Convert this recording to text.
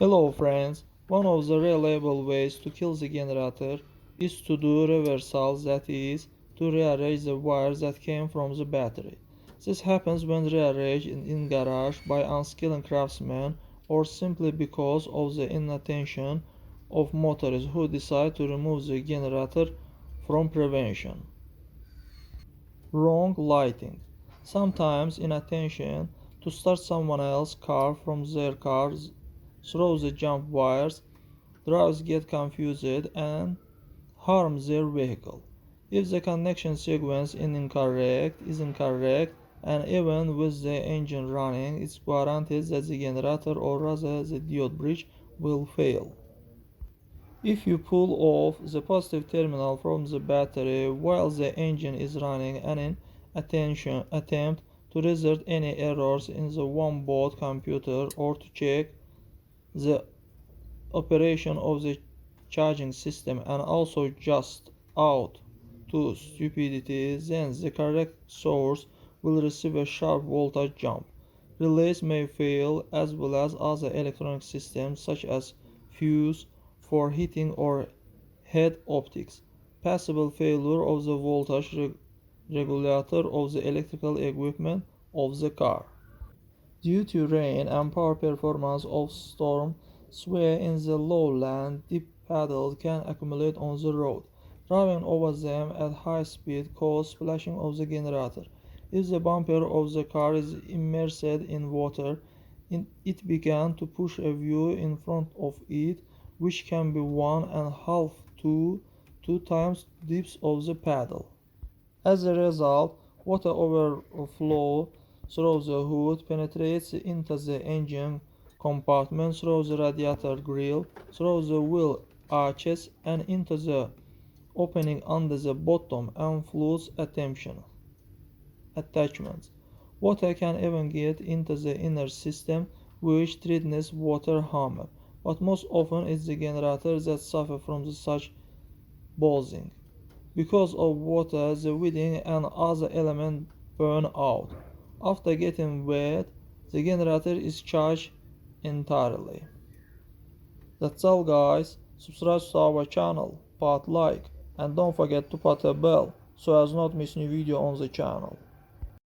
Hello friends, one of the reliable ways to kill the generator is to do reversals, that is, to rearrange the wires that came from the battery. This happens when rearranged in garage by unskilled craftsmen or simply because of the inattention of motorists who decide to remove the generator from prevention. Wrong lighting. Sometimes inattention to start someone else's car from their car through the jump wires. Drivers get confused and harm their vehicle. If the connection sequence is incorrect, and even with the engine running, it's guaranteed that the generator, or rather the diode bridge, will fail. If you pull off the positive terminal from the battery while the engine is running and in attempt to reset any errors in the onboard computer or to check the operation of the charging system and also just out to stupidity, then the correct source will receive a sharp voltage jump. Relays may fail as well as other electronic systems such as fuse for heating or head optics. Possible failure of the voltage regulator of the electrical equipment of the car. Due to rain and poor performance of storm sway in the lowlands, deep puddles can accumulate on the road. Driving over them at high speed causes splashing of the generator. If the bumper of the car is immersed in water, it begins to push a view in front of it, which can be 1.5 to 2 times the depth of the puddle. As a result, water overflows through the hood, penetrates into the engine compartment, through the radiator grille, through the wheel arches, and into the opening under the bottom and floods attachments. Water can even get into the inner system, which threatens water harm, but most often it's the generator that suffers from such buzzing. Because of water, the welding and other elements burn out. After getting wet, the generator is charged entirely. That's all guys. Subscribe to our channel, put like, and don't forget to put a bell so as not miss new video on the channel.